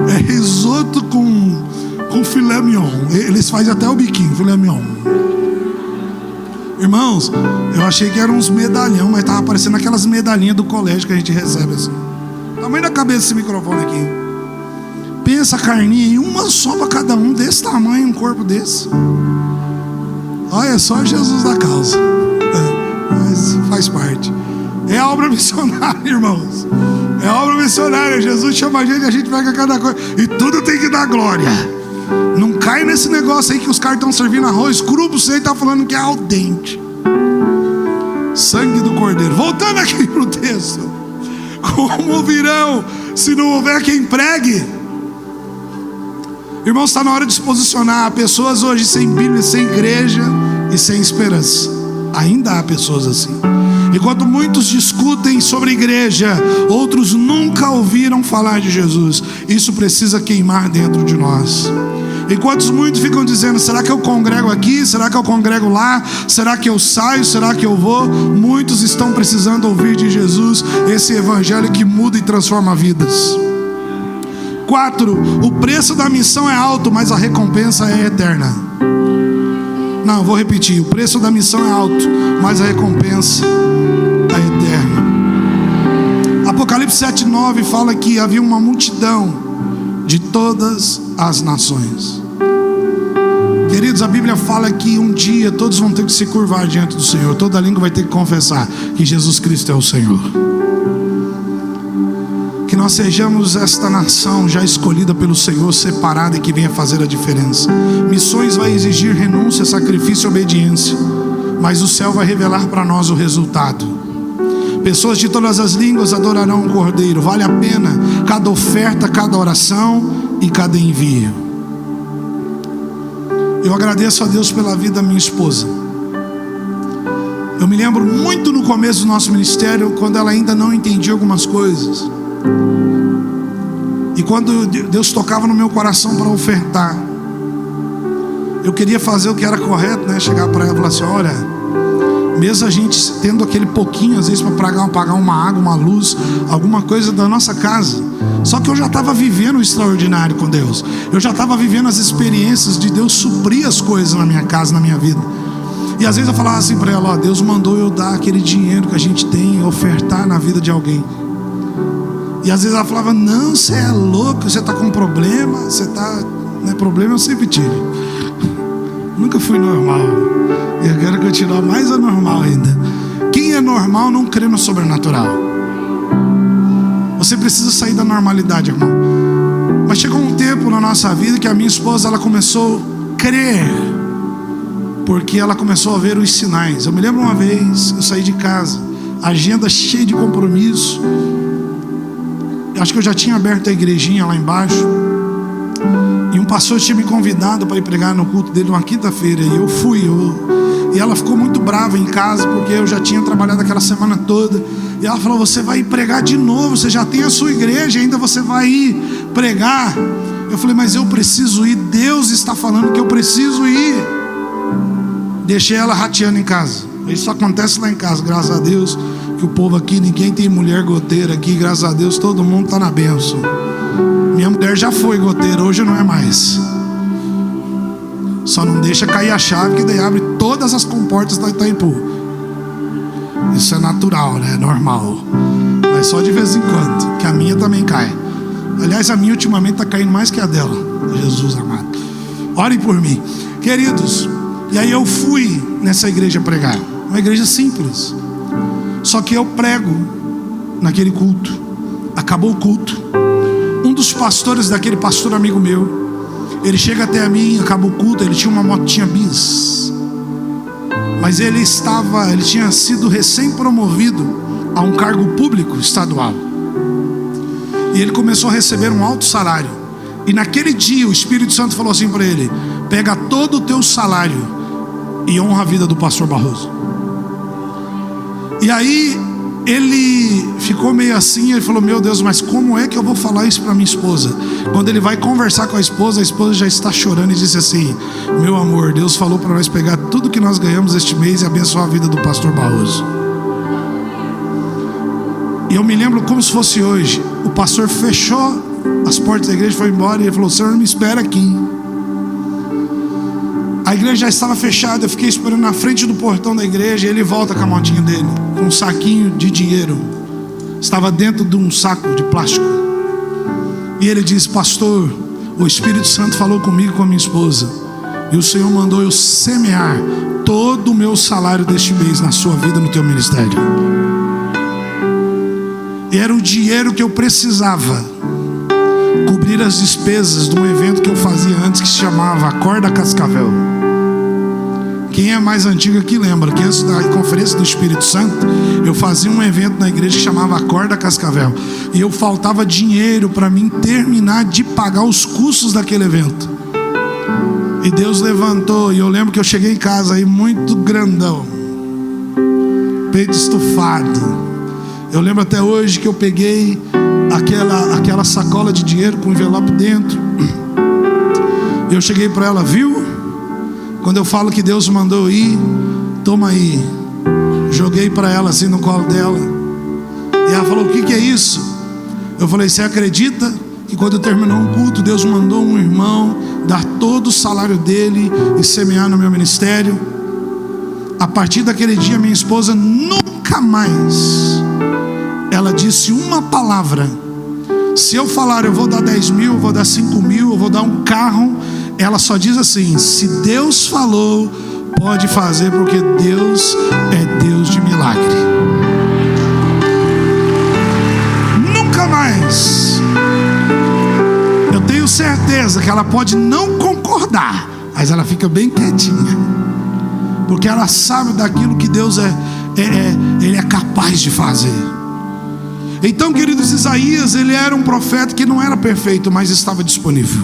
É risoto com filé mignon. Eles fazem até o biquinho, filé mignon. Irmãos, eu achei que eram uns medalhão, mas estava parecendo aquelas medalhinhas do colégio que a gente recebe assim. Tamanho da cabeça desse microfone aqui. Pensa a carninha em uma só para cada um, desse tamanho, um corpo desse. Olha, é só Jesus da causa. Mas faz parte. É a obra missionária, irmãos. É a obra missionária. Jesus chama a gente pega cada coisa. E tudo tem que dar glória. Não cai nesse negócio aí que os caras estão servindo arroz cru, você está falando que é al dente. Sangue do Cordeiro. Voltando aqui para o texto. Como ouvirão se não houver quem pregue? Irmãos, está na hora de se posicionar. Há pessoas hoje sem Bíblia, sem igreja e sem esperança. Ainda há pessoas assim. Enquanto muitos discutem sobre igreja, outros nunca ouviram falar de Jesus. Isso precisa queimar dentro de nós. Enquanto muitos ficam dizendo: será que eu congrego aqui? Será que eu congrego lá? Será que eu saio? Será que eu vou? Muitos estão precisando ouvir de Jesus, esse evangelho que muda e transforma vidas. 4. O preço da missão é alto, mas a recompensa é eterna. Não, vou repetir. O preço da missão é alto, mas a recompensa é eterna. Apocalipse 7:9 fala que havia uma multidão de todas as nações. Queridos, a Bíblia fala que um dia todos vão ter que se curvar diante do Senhor. Toda língua vai ter que confessar que Jesus Cristo é o Senhor. Que nós sejamos esta nação já escolhida pelo Senhor, separada e que venha fazer a diferença. Missões vai exigir renúncia, sacrifício e obediência, mas o céu vai revelar para nós o resultado. Pessoas de todas as línguas adorarão o Cordeiro. Vale a pena cada oferta, cada oração e cada envio. Eu agradeço a Deus pela vida da minha esposa. Eu me lembro muito no começo do nosso ministério, quando ela ainda não entendia algumas coisas. E quando Deus tocava no meu coração para ofertar, eu queria fazer o que era correto, né? Chegar para ela e falar assim: olha, mesmo a gente tendo aquele pouquinho, às vezes, para pagar uma água, uma luz, alguma coisa da nossa casa. Só que eu já estava vivendo o extraordinário com Deus. Eu já estava vivendo as experiências de Deus suprir as coisas na minha casa, na minha vida. E às vezes eu falava assim para ela: ó, Deus mandou eu dar aquele dinheiro que a gente tem, ofertar na vida de alguém. E às vezes ela falava: não, você é louco, você está com problema. Você está, né? Problema eu sempre tive. Nunca fui normal. Eu quero continuar mais anormal ainda. Quem é normal não crê no sobrenatural. Você precisa sair da normalidade, irmão. Mas chegou um tempo na nossa vida que a minha esposa, ela começou a crer, porque ela começou a ver os sinais. Eu me lembro uma vez, eu saí de casa, agenda cheia de compromisso. Acho que eu já tinha aberto a igrejinha lá embaixo, e um pastor tinha me convidado para ir pregar no culto dele uma quinta-feira. E eu fui, e ela ficou muito brava em casa, porque eu já tinha trabalhado aquela semana toda. E ela falou: você vai ir pregar de novo, você já tem a sua igreja, ainda você vai ir pregar? Eu falei: mas eu preciso ir, Deus está falando que eu preciso ir. Deixei ela rateando em casa. Isso acontece lá em casa, graças a Deus, que o povo aqui, ninguém tem mulher goteira aqui, graças a Deus, todo mundo está na bênção. Minha mulher já foi goteira, hoje não é mais. Só não deixa cair a chave, que daí abre todas as comportas da Itaipu. Isso é natural, né? É normal. Mas só de vez em quando, que a minha também cai. Aliás, a minha ultimamente está caindo mais que a dela. Jesus amado, orem por mim, queridos. E aí eu fui nessa igreja pregar. Uma igreja simples. Só que eu prego naquele culto. Acabou o culto, um dos pastores daquele pastor amigo meu, ele chega até a mim, acabou o culto. Ele tinha uma motinha bis, mas ele tinha sido recém-promovido a um cargo público estadual. E ele começou a receber um alto salário. E naquele dia o Espírito Santo falou assim para ele: pega todo o teu salário e honra a vida do pastor Barroso. E aí ele ficou meio assim. Ele falou: meu Deus, mas como é que eu vou falar isso para minha esposa? Quando ele vai conversar com a esposa já está chorando e disse assim: meu amor, Deus falou para nós pegar tudo que nós ganhamos este mês e abençoar a vida do pastor Barroso. E eu me lembro como se fosse hoje. O pastor fechou as portas da igreja, foi embora, e ele falou: Senhor, me espera aqui. A igreja já estava fechada. Eu fiquei esperando na frente do portão da igreja. E ele volta com a motinha dele, com um saquinho de dinheiro. Estava dentro de um saco de plástico. E ele diz: pastor, o Espírito Santo falou comigo, com a minha esposa, e o Senhor mandou eu semear todo o meu salário deste mês na sua vida, no teu ministério. E era o dinheiro que eu precisava cobrir as despesas de um evento que eu fazia antes, que se chamava Acorda Cascavel. Quem é mais antigo aqui lembra que antes da conferência do Espírito Santo, eu fazia um evento na igreja que chamava Acorda Cascavel. E eu faltava dinheiro para mim terminar de pagar os custos daquele evento. E Deus levantou. E eu lembro que eu cheguei em casa aí muito grandão, peito estufado. Eu lembro até hoje que eu peguei aquela sacola de dinheiro com envelope dentro. Eu cheguei para ela: viu? Quando eu falo que Deus mandou ir, toma aí. Joguei para ela assim no colo dela. E ela falou: o que é isso? Eu falei: você acredita que quando terminou um culto, Deus mandou um irmão dar todo o salário dele e semear no meu ministério? A partir daquele dia, minha esposa nunca mais ela disse uma palavra. Se eu falar eu vou dar 10 mil, eu vou dar 5 mil, eu vou dar um carro, ela só diz assim: se Deus falou, pode fazer, porque Deus é Deus de milagre. Nunca mais. Eu tenho certeza que ela pode não concordar, mas ela fica bem quietinha, porque ela sabe daquilo que Deus Ele é capaz de fazer. Então, queridos, Isaías, ele era um profeta que não era perfeito, mas estava disponível.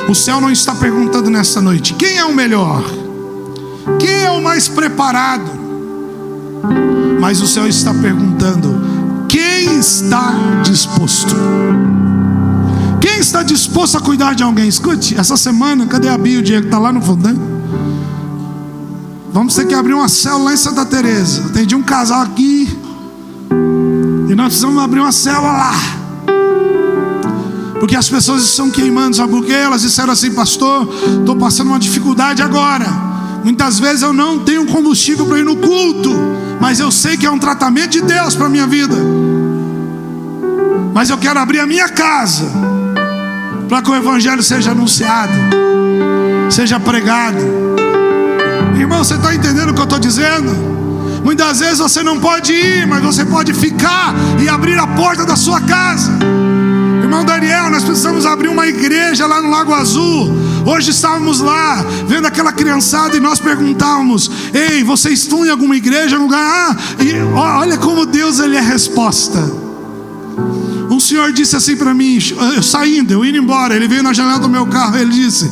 O céu não está perguntando nessa noite: quem é o melhor? Quem é o mais preparado? Mas o céu está perguntando: quem está disposto? Quem está disposto a cuidar de alguém? Escute, essa semana, cadê a Bia e o Diego? Está lá no fundo, né? vamos ter que abrir uma célula lá em Santa Teresa. Eu atendi um casal aqui e nós precisamos abrir uma célula lá, porque as pessoas estão queimando. Sabe por quê? Elas disseram assim: pastor, estou passando uma dificuldade agora. Muitas vezes eu não tenho combustível para ir no culto, mas eu sei que é um tratamento de Deus para a minha vida. Mas eu quero abrir a minha casa para que o evangelho seja anunciado, seja pregado. Irmão, você está entendendo o que eu estou dizendo? Muitas vezes você não pode ir, mas você pode ficar e abrir a porta da sua casa. Irmão Daniel, nós precisamos abrir uma igreja lá no Lago Azul. Hoje estávamos lá, vendo aquela criançada, e nós perguntávamos: ei, vocês estão em alguma igreja, lugar? E olha como Deus, Ele é resposta. Um senhor disse assim para mim, eu indo embora, ele veio na janela do meu carro, ele disse,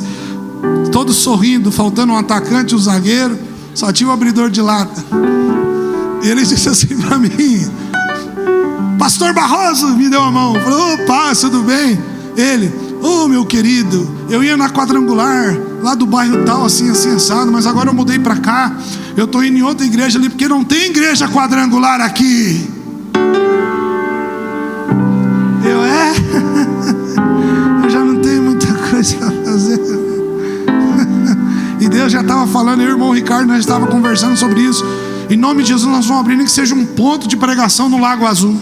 todo sorrindo, faltando um atacante, um zagueiro, só tinha um abridor de lata. E ele disse assim para mim: pastor Barroso, me deu a mão. Eu falei: opa, tudo bem? Ele: meu querido, eu ia na quadrangular lá do bairro tal, assim, assado, mas agora eu mudei para cá. Eu estou indo em outra igreja ali, porque não tem igreja quadrangular aqui. Eu já não tenho muita coisa a fazer. E Deus já estava falando, eu e o irmão Ricardo, nós estávamos conversando sobre isso. Em nome de Jesus, nós vamos abrir nem que seja um ponto de pregação no Lago Azul.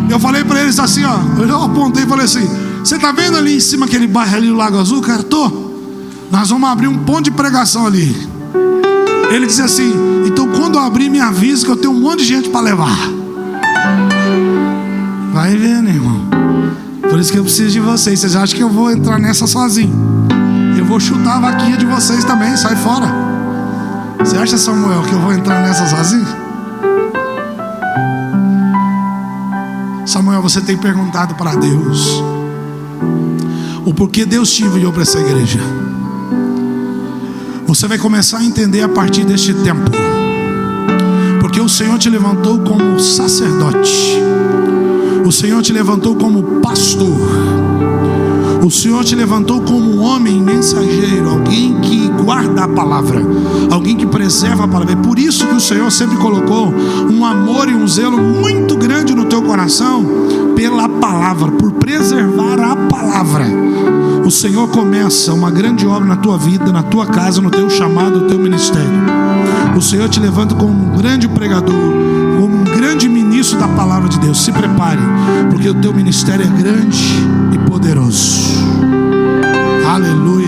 Eu falei para eles assim, eu apontei e falei assim: você está vendo ali em cima aquele bairro ali, o Lago Azul, cara? Nós vamos abrir um ponto de pregação ali. Ele disse assim: então quando eu abrir, me avisa que eu tenho um monte de gente para levar. Vai vendo, irmão. Por isso que eu preciso de vocês. Vocês acham que eu vou entrar nessa sozinho? Eu vou chutar a vaquinha de vocês também, sai fora. Você acha, Samuel, que eu vou entrar nessa sozinho? Samuel, você tem perguntado para Deus o porquê Deus te enviou para essa igreja. Você vai começar a entender a partir deste tempo, porque o Senhor te levantou como sacerdote, o Senhor te levantou como pastor, o Senhor te levantou como homem mensageiro, alguém que guarda a palavra, alguém que preserva a palavra. É por isso que o Senhor sempre colocou um amor e um zelo muito grande no teu coração pela palavra, por preservar a palavra. O Senhor começa uma grande obra na tua vida, na tua casa, no teu chamado, no teu ministério. O Senhor te levanta como um grande pregador, como um grande ministro da palavra de Deus. Se prepare, porque o teu ministério é grande e poderoso. Aleluia.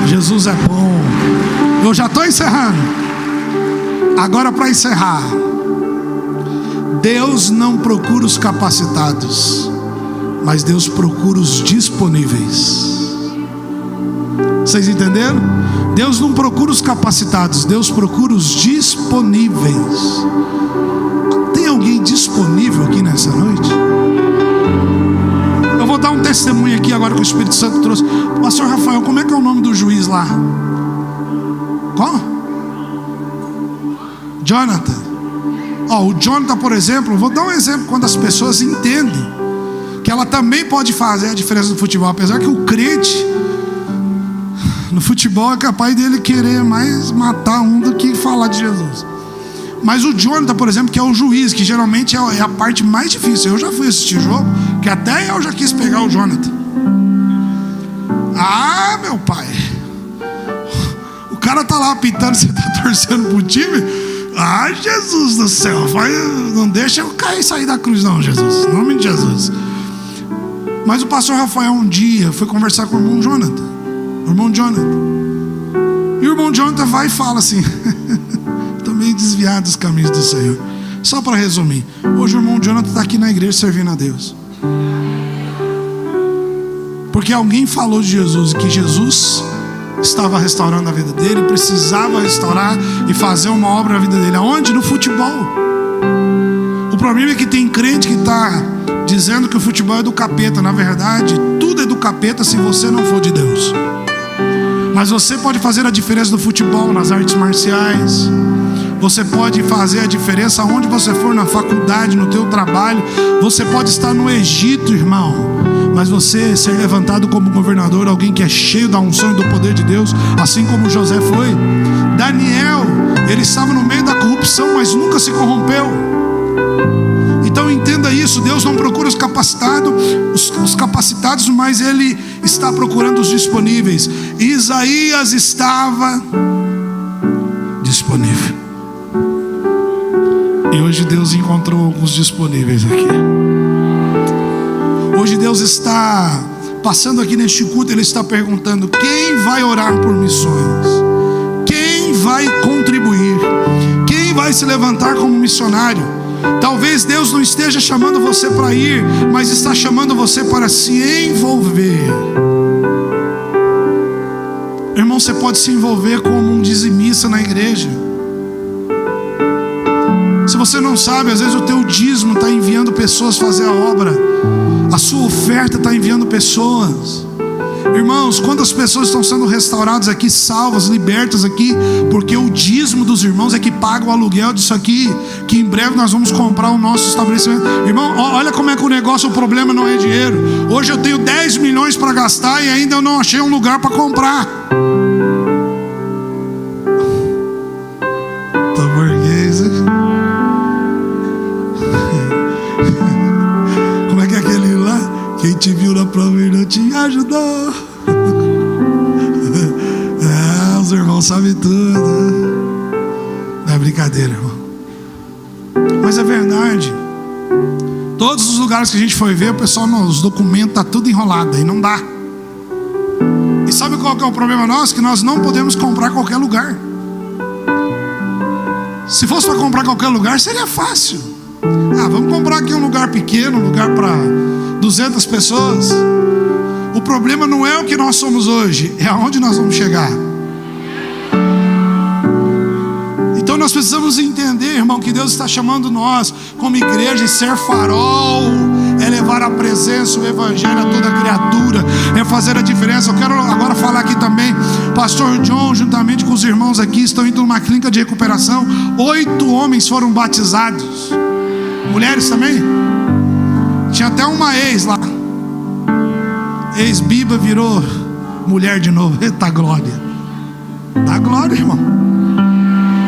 Jesus é bom. Eu já estou encerrando. Agora, para encerrar, Deus não procura os capacitados, mas Deus procura os disponíveis. Vocês entenderam? Deus não procura os capacitados, Deus procura os disponíveis. Tem alguém disponível aqui nessa noite? Eu vou dar um testemunho aqui agora que o Espírito Santo trouxe. Pastor Rafael, como é que é o nome do juiz lá? Qual? Jonathan. O Jonathan, por exemplo, vou dar um exemplo. Quando as pessoas entendem que ela também pode fazer a diferença no futebol, apesar que o crente no futebol é capaz dele querer mais matar um do que falar de Jesus. Mas o Jonathan, por exemplo, que é o juiz, que geralmente é a parte mais difícil. Eu já fui assistir jogo, que até eu já quis pegar o Jonathan. Meu pai, o cara tá lá apitando, você tá torcendo pro time. Jesus do céu, não deixa eu cair e sair da cruz não, Jesus, em nome de Jesus. Mas o pastor Rafael um dia foi conversar com o irmão Jonathan. E o irmão Jonathan vai e fala assim: estou meio desviado dos caminhos do Senhor. Só para resumir, hoje o irmão Jonathan está aqui na igreja servindo a Deus, porque alguém falou de Jesus e que Jesus estava restaurando a vida dele, precisava restaurar e fazer uma obra na vida dele. Aonde? No futebol. O problema é que tem crente que está dizendo que o futebol é do capeta. Na verdade, tudo é do capeta se você não for de Deus. Mas você pode fazer a diferença no futebol, nas artes marciais. Você pode fazer a diferença onde você for, na faculdade, no teu trabalho. Você pode estar no Egito, irmão, Mas você ser levantado como governador, alguém que é cheio da unção e do poder de Deus, assim como José foi. Daniel, ele estava no meio da corrupção, mas nunca se corrompeu. Então entenda isso, Deus não procura os capacitados, mas Ele está procurando os disponíveis. Isaías estava disponível. E hoje Deus encontrou alguns disponíveis aqui. Hoje Deus está passando aqui neste culto, Ele está perguntando: quem vai orar por missões? Quem vai contribuir? Quem vai se levantar como missionário? Talvez Deus não esteja chamando você para ir, mas está chamando você para se envolver. Irmão, você pode se envolver como um dizimista na igreja. Se você não sabe, às vezes o teu dízimo está enviando pessoas fazer a obra. A sua oferta está enviando pessoas. Irmãos, quantas pessoas estão sendo restauradas aqui, salvas, libertas aqui, porque o dízimo dos irmãos é que paga o aluguel disso aqui, que em breve nós vamos comprar o nosso estabelecimento. Irmão, olha como é que o negócio, o problema não é dinheiro. Hoje eu tenho 10 milhões para gastar e ainda eu não achei um lugar para comprar. Tá burguês, hein? Como é que é aquele lá? Quem te viu na prova e não te ajudou. Os irmãos sabem tudo. Não é brincadeira, irmão. Mas é verdade. Todos os lugares que a gente foi ver, o pessoal nos documenta, tá tudo enrolado e não dá. E sabe qual que é o problema nosso? Que nós não podemos comprar qualquer lugar. Se fosse para comprar qualquer lugar, seria fácil. Vamos comprar aqui um lugar pequeno, um lugar para 200 pessoas. O problema não é o que nós somos hoje, é aonde nós vamos chegar. Então nós precisamos entender, irmão, que Deus está chamando nós como igreja, e ser farol é levar a presença, o evangelho a toda criatura, é fazer a diferença. Eu quero agora falar aqui também, pastor John, juntamente com os irmãos aqui, estão indo numa clínica de recuperação. 8 homens foram batizados. Mulheres também? Tinha até uma ex lá. Ex-biba virou mulher de novo. Eita glória. Dá glória, irmão.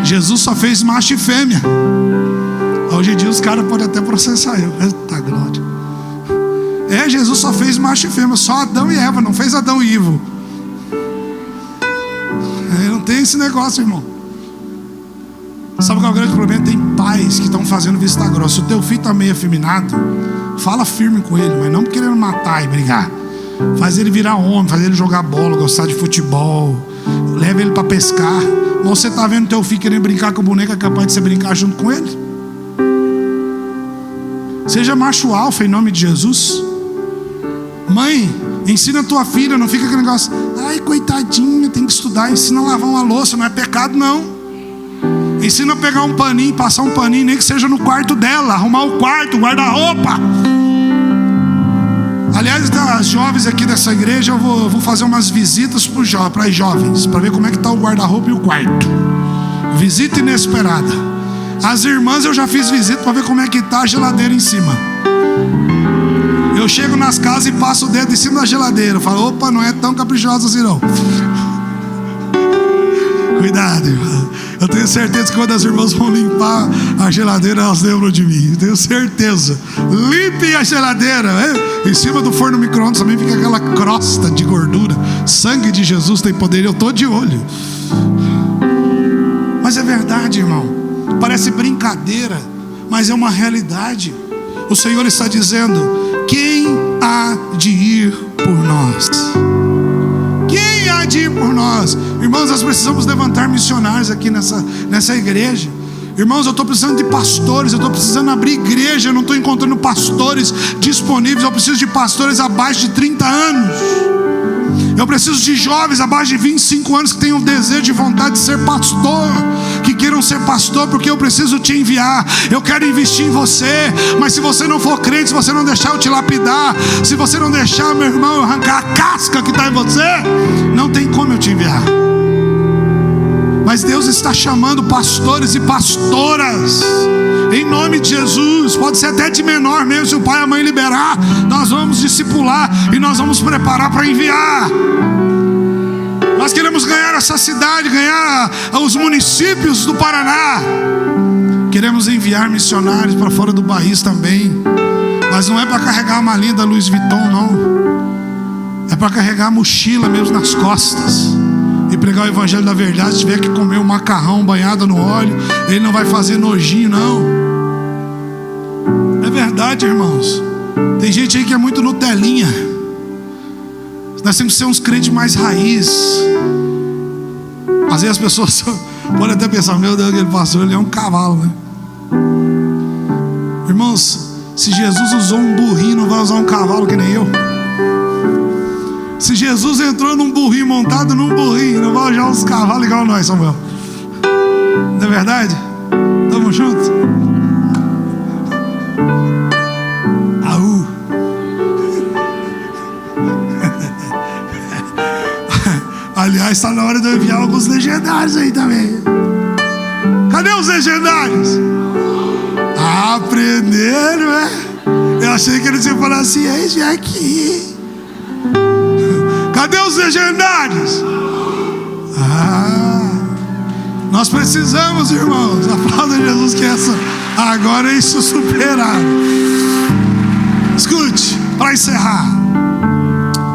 Jesus só fez macho e fêmea. Hoje em dia os caras podem até processar eu. Eita glória. Jesus só fez macho e fêmea. Só Adão e Eva, não fez Adão e Ivo. Não tem esse negócio, irmão. Sabe qual é o grande problema? Tem pais que estão fazendo vista grossa. Se o teu filho está meio afeminado, fala firme com ele, mas não querendo matar e brigar. Faz ele virar homem, faz ele jogar bola, gostar de futebol, leva ele para pescar. Mas você está vendo teu filho querendo brincar com o boneco, é capaz de você brincar junto com ele? Seja macho alfa em nome de Jesus. Mãe, ensina a tua filha, não fica aquele negócio: ai, coitadinha, tem que estudar. Ensina a lavar uma louça, não é pecado não. Ensina a pegar um paninho, passar um paninho, nem que seja no quarto dela, arrumar o quarto, guarda-roupa. Aliás, das jovens aqui dessa igreja, eu vou fazer umas visitas para as jovens, para ver como é que está o guarda-roupa e o quarto. Visita inesperada. As irmãs eu já fiz visita para ver como é que está a geladeira em cima. Eu chego nas casas e passo o dedo em cima da geladeira. Eu falo: opa, não é tão caprichosa assim não. Cuidado, irmão. Eu tenho certeza que quando as irmãs vão limpar a geladeira, elas lembram de mim. Eu tenho certeza. Limpem a geladeira. Em cima do forno micro-ondas também fica aquela crosta de gordura. Sangue de Jesus tem poder. Eu estou de olho. Mas é verdade, irmão. Parece brincadeira, mas é uma realidade. O Senhor está dizendo: quem há de ir por nós? Quem há de ir por nós? Irmãos, nós precisamos levantar missionários aqui nessa igreja. Irmãos, eu estou precisando de pastores. Eu estou precisando abrir igreja. Eu não estou encontrando pastores disponíveis. Eu preciso de pastores abaixo de 30 anos. Eu preciso de jovens abaixo de 25 anos que tenham desejo e vontade de ser pastor, que queiram ser pastor, porque eu preciso te enviar. Eu quero investir em você. Mas se você não for crente, se você não deixar eu te lapidar, se você não deixar, meu irmão, eu arrancar a casca que está em você, não tem como eu te enviar. mas Deus está chamando pastores e pastoras, em nome de Jesus. Pode ser até de menor mesmo, se o pai e a mãe liberar, nós vamos discipular e nós vamos preparar para enviar. Nós queremos ganhar essa cidade, ganhar os municípios do Paraná. Queremos enviar missionários para fora do país também, mas não é para carregar a malinha da Louis Vuitton, não. É para carregar a mochila mesmo nas costas e pregar o evangelho da verdade. Se tiver que comer um macarrão banhado no óleo, ele não vai fazer nojinho, não. É verdade, irmãos. Tem gente aí que é muito Nutelinha. Nós temos que ser uns crentes mais raiz. Às vezes as pessoas podem até pensar: meu Deus, aquele pastor, ele é um cavalo, né? Irmãos, se Jesus usou um burrinho, não vai usar um cavalo que nem eu? Se Jesus entrou num burrinho, montado num burrinho, não vai usar uns cavalos igual nós, Samuel? Não é verdade? Tamo junto? Aú. Aliás, está na hora de eu enviar alguns legendários aí também. Cadê os legendários? Aprenderam, é? Eu achei que eles iam falar assim: eis aqui. Cadê os legendários? Nós precisamos, irmãos. Aplauda Jesus que essa agora é isso superado. Escute, para encerrar,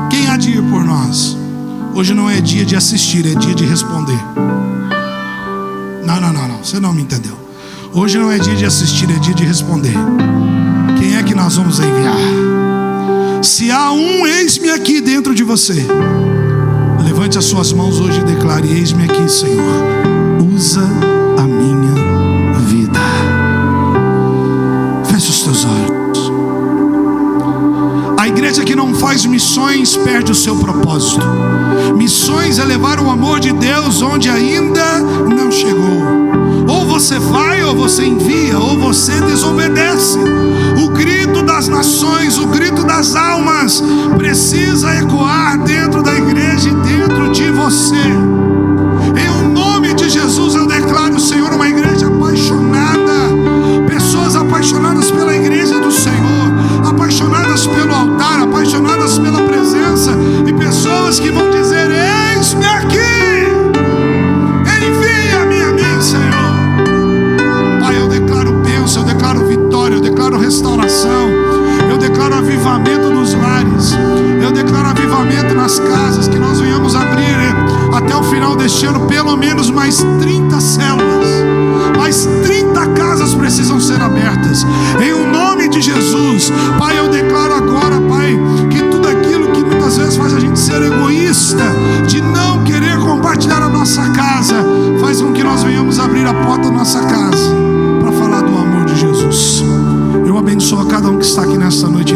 quem há de ir por nós? Hoje não é dia de assistir, é dia de responder. Não, você não me entendeu. Hoje não é dia de assistir, é dia de responder. Quem é que nós vamos enviar? Se há um, eis-me aqui dentro de você. Levante as suas mãos hoje e declare: eis-me aqui, Senhor, usa a minha vida. Feche os teus olhos. A igreja que não faz missões perde o seu propósito. Missões é levar o amor de Deus onde ainda não chegou. Ou você vai, ou você envia, ou você desobedece. O grito das nações, o grito das almas precisa ecoar dentro da igreja e dentro de você. Em nome de Jesus eu declaro, Senhor, uma igreja apaixonada, pessoas apaixonadas pela igreja do Senhor, apaixonadas pelo altar, apaixonadas pela presença, e pessoas que vão dizer: eis-me aqui, envia-me a mim, Senhor. Pai, eu declaro bênção, eu declaro vitória, eu declaro restauração, eu declaro avivamento nos lares, eu declaro avivamento nas casas, que nós venhamos abrir até o final deste ano pelo menos mais 30 células, mais 30 casas precisam ser abertas, em o nome de Jesus. Pai, eu declaro agora, Pai, que tudo aquilo que muitas vezes faz a gente ser egoísta, de não querer compartilhar a nossa casa, faz com que nós venhamos abrir a porta da nossa casa para falar do amor de Jesus. Eu abençoo a cada um que está aqui nesta noite.